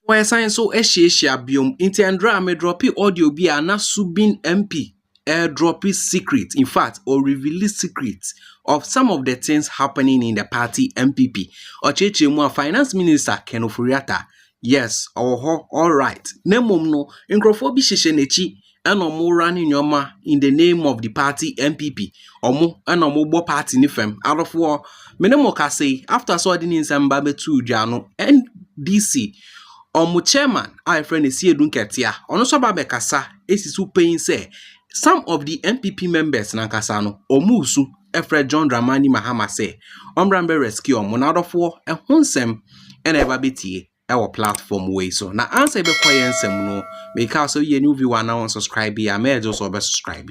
Why science so biom inti andra me dropi audio bi ana subin MP dropping secret, in fact, or reveal secrets of some of the things happening in the party MPP. Ocheche mu finance minister Ken Oforiatta. Yes, all right. Nemom no nkrofo bi hyehye nechi eno mo running nyoma in the name of the party MPP. Omo eno mo bo party ni fam. Out of war, menemo ka say after so the nsamba betu dwa no NDC Omu chairman, our friend Asiedu Nketia, ono so ba kasa esisu paying say some of the MPP members na kasa no omusu Efred John Dramani Mahama say omrambe rescue omo na adofo ehonsem ena eba betie our platform way so na answer be kwaye nsem no make us ye new viewer na on subscribe ya me also be subscribe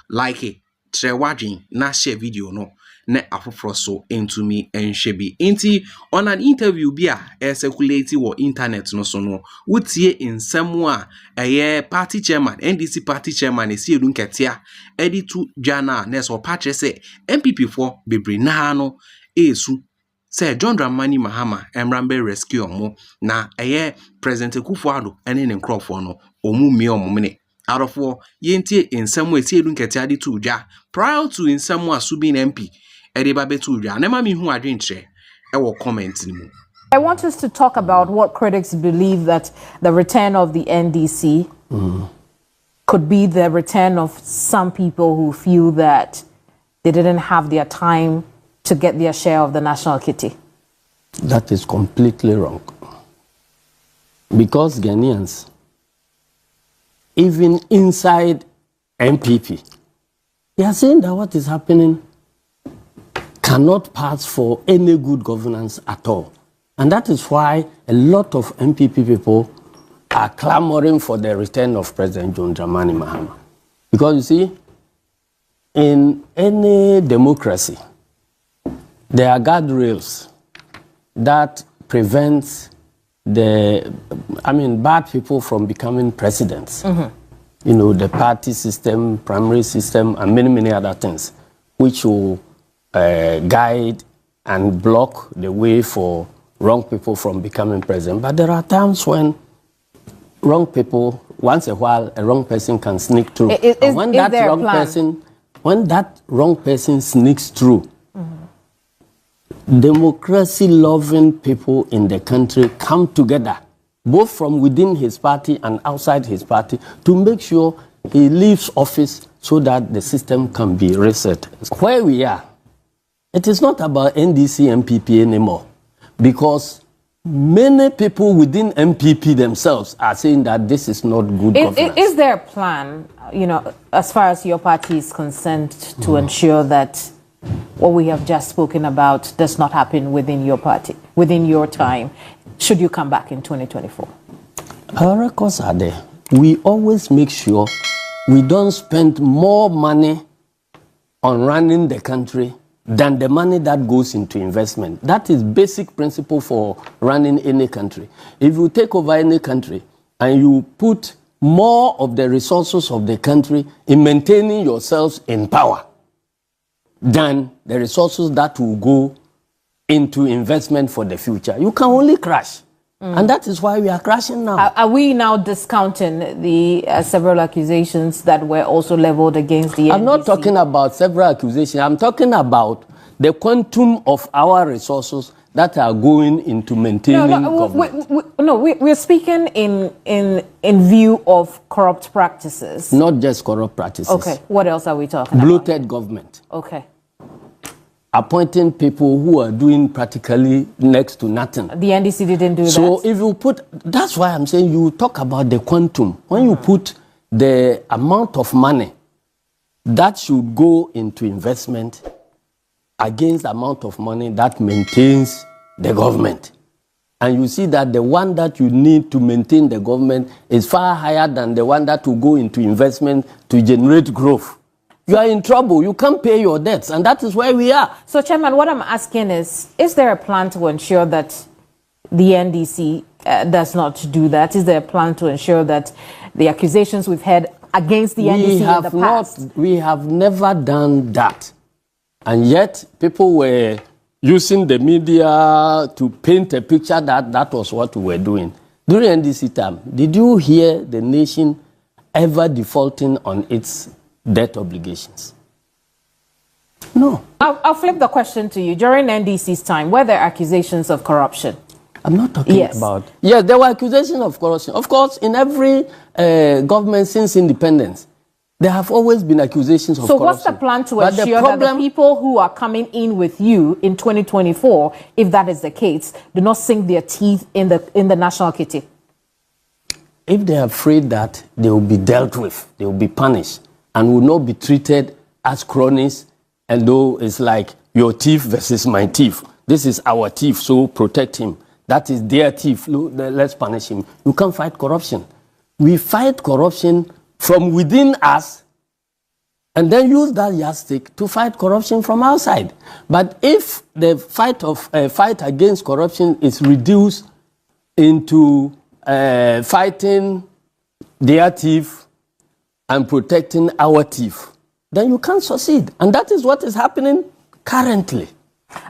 like it share watching na share video no ne afoforo so into me enhwe bi inti on an interview bi a circulate wo internet no so no wotie nsem a eye party chairman NDC party chairman Asiedu Nketia editu jana na so patche say MPP for bebre na no esu say John Dramani Mahama emrambe rescue omo na eye President Kufuado ene ne nkrofo no omu mi omo mene out of war yentie nsem we Asiedu Nketia de tu ja prior to nsem a subin MP Ediba betu ja nema mi hu adwenche e wo comment ni mu. I want us to talk about what critics believe that the return of the NDC could be the return of some people who feel that they didn't have their time to get their share of the national kitty. That is completely wrong. Because Ghanaians, even inside MPP, they are saying that what is happening cannot pass for any good governance at all. And that is why a lot of MPP people are clamoring for the return of President John Dramani Mahama. Because you see, in any democracy, there are guardrails that prevent bad people from becoming presidents. You know, the party system, primary system, and many, many other things, which will guide and block the way for wrong people from becoming president. But there are times when wrong people, once a while, a wrong person can sneak through. And when that wrong person sneaks through, democracy-loving people in the country come together, both from within his party and outside his party, to make sure he leaves office so that the system can be reset. Where we are, it is not about NDC MPP anymore, because many people within MPP themselves are saying that this is not good governance. Is there a plan, you know, as far as your party is concerned, to ensure that what we have just spoken about does not happen within your party, within your time, should you come back in 2024? Our records are there. We always make sure we don't spend more money on running the country than the money that goes into investment. That is basic principle for running any country. If you take over any country and you put more of the resources of the country in maintaining yourselves in power than the resources that will go into investment for the future, you can only crash. And that is why we are crashing now. Are we now discounting the several accusations that were also leveled against the NDC? I'm not talking about several accusations. I'm talking about the quantum of our resources that are going into maintaining government. We're speaking in view of corrupt practices. Not just corrupt practices. Okay, what else are we talking about? Bloated government. Okay. Appointing people who are doing practically next to nothing. The NDC didn't do that. So if you put, that's why I'm saying you talk about the quantum. When you put the amount of money that should go into investment against the amount of money that maintains the government, and you see that the one that you need to maintain the government is far higher than the one that will go into investment to generate growth, you are in trouble. You can't pay your debts, and that is where we are. So, Chairman, what I'm asking is there a plan to ensure that the NDC does not do that? Is there a plan to ensure that the accusations we've had against the NDC in the past? We have never done that. And yet, people were using the media to paint a picture that that was what we were doing. During NDC time, did you hear the nation ever defaulting on its debt obligations? No. I'll flip the question to you. During NDC's time, were there accusations of corruption? I'm not talking about... Yes, there were accusations of corruption. Of course, in every government since independence, there have always been accusations of corruption. So what's the plan to ensure that the people who are coming in with you in 2024, if that is the case, do not sink their teeth in the national kitty? If they are afraid that they will be dealt with, they will be punished, and will not be treated as cronies, and though it's like your thief versus my thief. This is our thief, so protect him. That is their thief, let's punish him. You can't fight corruption. We fight corruption from within us, and then use that yardstick to fight corruption from outside. But if the fight against corruption is reduced into fighting their thief and protecting our thief, then you can't succeed. And that is what is happening currently.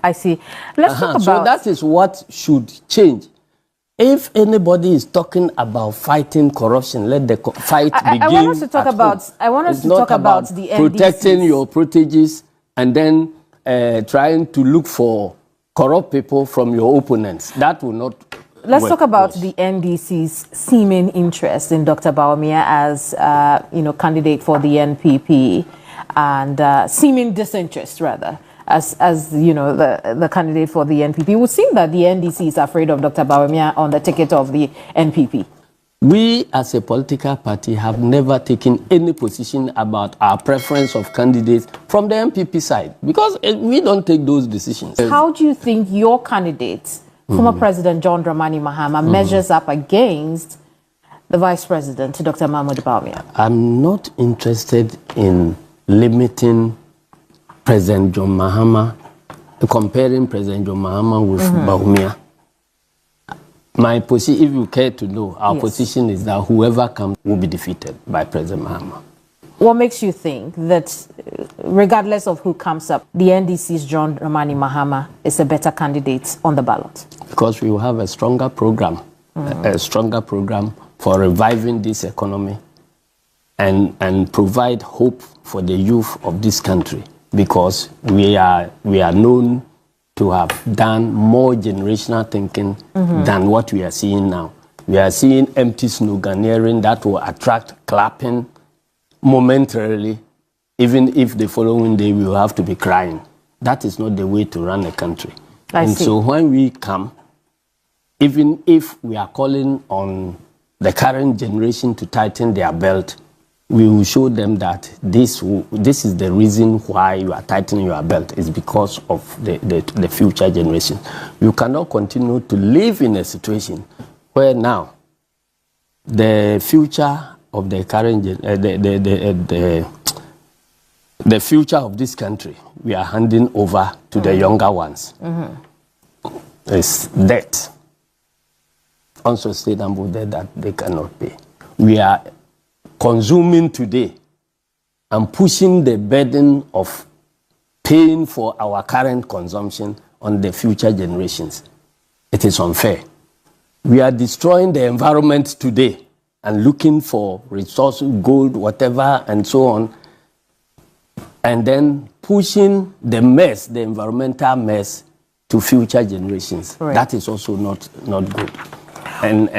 I see. Let's talk about... So that is what should change. If anybody is talking about fighting corruption, let the fight begin. I want us to talk about the NDCs. Protecting your proteges and then trying to look for corrupt people from your opponents. That will not. Let's talk about the NDC's seeming interest in Dr. Bawumia as candidate for the NPP, and seeming disinterest rather. As you know, the candidate for the NPP. It would seem that the NDC is afraid of Dr. Bawumia on the ticket of the NPP. We, as a political party, have never taken any position about our preference of candidates from the NPP side, because we don't take those decisions. How do you think your candidate, former President John Dramani Mahama, measures up against the Vice President, Dr. Mahmoud Bawumia? I'm not interested in limiting President John Mahama, comparing President John Mahama with Bawumia. My position, if you care to know, our position is that whoever comes will be defeated by President Mahama. What makes you think that, regardless of who comes up, the NDC's John Dramani Mahama is a better candidate on the ballot? Because we will have a stronger program, for reviving this economy and provide hope for the youth of this country. Because we are known to have done more generational thinking than what we are seeing now. We are seeing empty sloganeering that will attract clapping momentarily, even if the following day we will have to be crying. That is not the way to run a country. So when we come, even if we are calling on the current generation to tighten their belt, we will show them that this is the reason why you are tightening your belt. It's because of the future generation. You cannot continue to live in a situation where now the future of the current the future of this country we are handing over to the younger ones. It's debt, unsustainable debt that they cannot pay. We are consuming today and pushing the burden of paying for our current consumption on the future generations. It is unfair. We are destroying the environment today and looking for resources, gold, whatever, and so on, and then pushing the mess, the environmental mess, to future generations. Right. That is also not good. And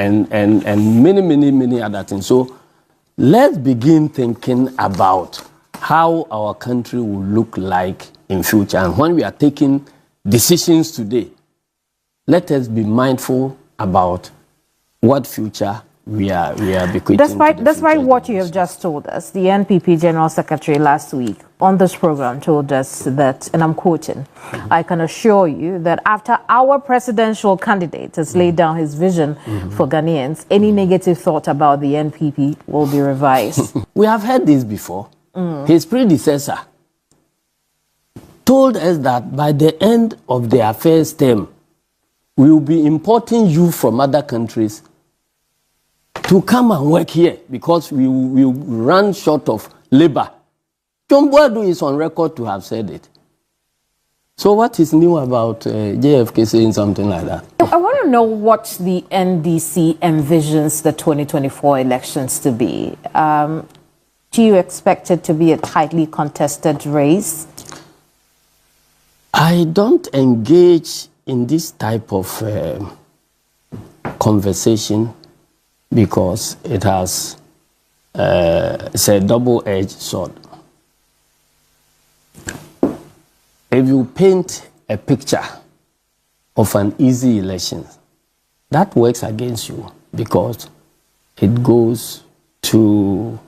many other things. So let's begin thinking about how our country will look like in future. And when we are taking decisions today, let us be mindful about what future we are bequeathing. Despite what you have just told us, the NPP General Secretary last week on this program told us that, and I'm quoting, I can assure you that after our presidential candidate has laid down his vision for Ghanaians, any negative thought about the NPP will be revised. We have heard this before. His predecessor told us that by the end of their first term, we will be importing youth from other countries to come and work here because we will run short of labor. John Boadu is on record to have said it. So what is new about JFK saying something like that? I want to know what the NDC envisions the 2024 elections to be. Do you expect it to be a tightly contested race? I don't engage in this type of conversation because it's a double-edged sword. If you paint a picture of an easy election, that works against you because it goes to,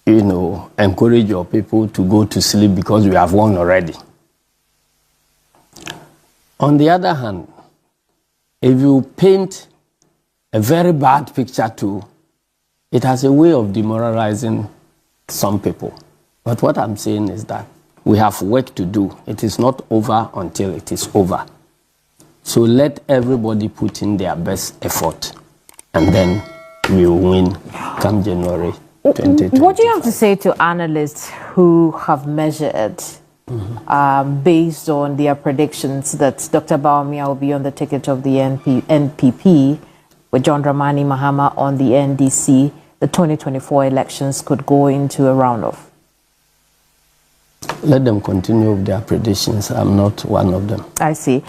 encourage your people to go to sleep because we have won already. On the other hand, if you paint a very bad picture too, it has a way of demoralizing some people. But what I'm saying is that we have work to do. It is not over until it is over. So let everybody put in their best effort, and then we will win come January 2025. What do you have to say to analysts who have measured, based on their predictions, that Dr. Bawumia will be on the ticket of the NPP, with John Dramani Mahama on the NDC? The 2024 elections could go into a round-off. Let them continue with their predictions. I'm not one of them. I see.